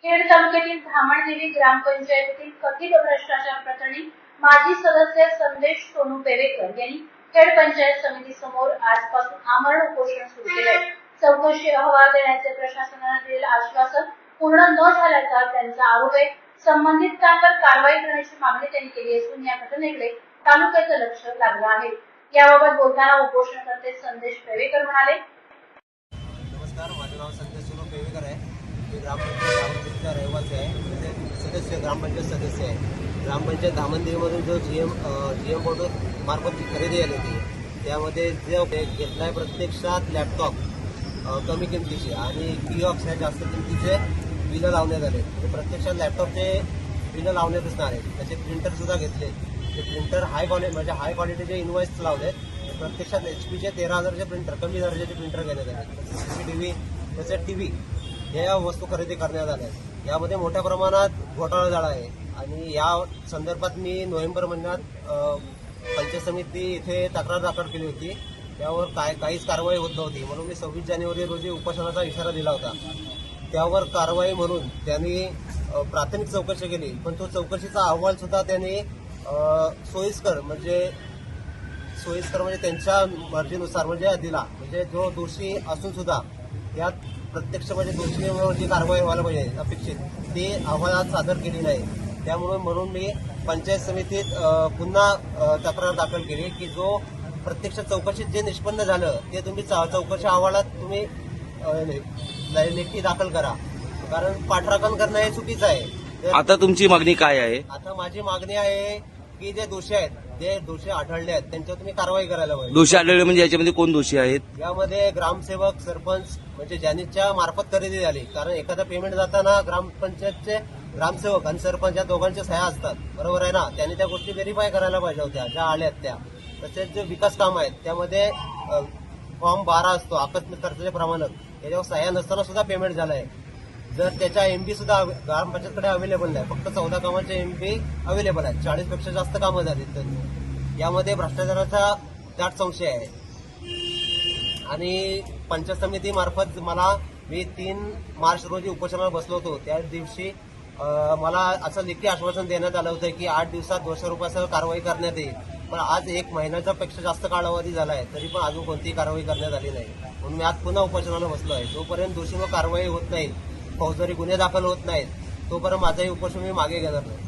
खेड तालुक्यातील धामणदेवी ग्रामपंचायतीतील कथित भ्रष्टाचार प्रकरणी माजी सदस्य संदेश सोनू पेवेकर यांनी खेड पंचायत समिती समोर आजपासून आमरण उपोषण सुरू केले आहे। चौकशी अहवाल देण्याचे प्रशासनाने दिलेले आश्वासन पूर्ण न झाल्याचा त्यांचा आरोप आहे। संबंधितांवर कारवाई करण्याची मागणी त्यांनी केली असून या घटनेकडे तालुक्याचं लक्ष लागलं आहे। याबाबत बोलताना उपोषणकर्ते संदेश पेवेकर म्हणाले, नमस्कार, माझे नाव संदेश सोनू पेवेकर आहे। मी ग्रामपंचायत रहिवासी आहे, सदस्य ग्रामपंचायत सदस्य आहे। ग्रामपंचायत धामणदेवीमधून जो जीएम बोर्ड मार्फत खरेदी आली होती त्यामध्ये जो घेतलाय प्रत्यक्षात लॅपटॉप कमी किमतीचे आणि किऑक्स ह्या जास्त किमतीचे बिलं लावण्यात आले। प्रत्यक्षात लॅपटॉपचे बिलं लावण्यात असणार आहेत। त्याचे प्रिंटर सुद्धा घेतले। ते प्रिंटर हाय क्वालिटीचे इनवॉइस लावलेत। प्रत्यक्षात HP चे 13,000चे प्रिंटर, कमी दर्जाचे प्रिंटर घेण्यात आले। CCTV, त्याचे TV या वस्तू खरेदी करण्यात आल्या। यामध्ये मोठ्या प्रमाणात घोटाळा झाला आहे आणि या संदर्भात मी नोव्हेंबर महिन्यात पंचायत समिती इथे तक्रार दाखल केली होती। त्यावर काहीच कारवाई होत नव्हती, म्हणून मी 26 जानेवारी रोजी उपोषणाचा इशारा दिला होता। त्यावर कारवाई म्हणून त्यांनी प्राथमिक चौकशी केली, पण तो चौकशीचा अहवाल सुद्धा त्यांनी सोयीस्कर म्हणजे त्यांच्या मर्जीनुसार म्हणजे दिला। म्हणजे जो दोषी असून सुद्धा यात प्रत्यक्ष म्हणजे दोषींवर जी कारवाई व्हायला पाहिजे अपेक्षित ती अहवालात सादर केली नाही। त्यामुळे म्हणून मी पंचायत समितीत पुन्हा तक्रार दाखल केली की जो प्रत्यक्ष चौकशीत जे निष्पन्न झालं ते तुम्ही चौकशी अहवालात तुम्ही लेखी दाखल करा, कारण पाठराखण करणं हे चुकीचं आहे। आता तुमची मागणी काय आहे? आता माझी मागणी आहे की जे दोषी आहेत, जे दोषी आढळले आहेत त्यांच्यावर तुम्ही कारवाई करायला पाहिजे। दोषी आढळले म्हणजे याच्यामध्ये कोण दोषी आहेत? यामध्ये ग्रामसेवक, सरपंच म्हणजे ज्यांच्या मार्फत खरेदी झाली, कारण एखादा पेमेंट जाताना ग्रामपंचायतचे ग्रामसेवक आणि सरपंच या दोघांच्या सह्या असतात, बरोबर आहे ना। त्यांनी त्या गोष्टी व्हेरीफाय करायला पाहिजे होत्या ज्या आल्यात त्या। तसेच जे विकास काम आहेत त्यामध्ये फॉर्म 12 असतो आकस्मिक खर्चाचे प्रमाणक, त्याच्यावर सह्या नसताना सुद्धा पेमेंट झालंय। जर त्याच्या MB सुद्धा ग्रामपंचायतकडे अवेलेबल नाही, फक्त 14 कामांचे MB अवेलेबल आहेत, 40 पेक्षा जास्त कामं झालीत। यामध्ये भ्रष्टाचाराचा दाट संशय आहे आणि पंचायत समिती मार्फत मी 3 मार्च रोजी उपोषणाला बसलो होतो। त्या दिवशी मला असं लेखी आश्वासन देण्यात आलं होतं की 8 दिवसात 200 रुपयासह कारवाई करण्यात येईल, पण आज 1 महिन्याच्या पेक्षा जास्त कालावधी झाला आहे तरी पण अजून कोणतीही कारवाई करण्यात आली नाही। म्हणून मी आज पुन्हा उपोषणाला बसलो आहे। जोपर्यंत दोषींवर कारवाई होत नाही, फौजदारी गुन्हे दाखल होत नाहीत, तोपर्यंत माझंही उपोषण मी मागे घेणार नाही।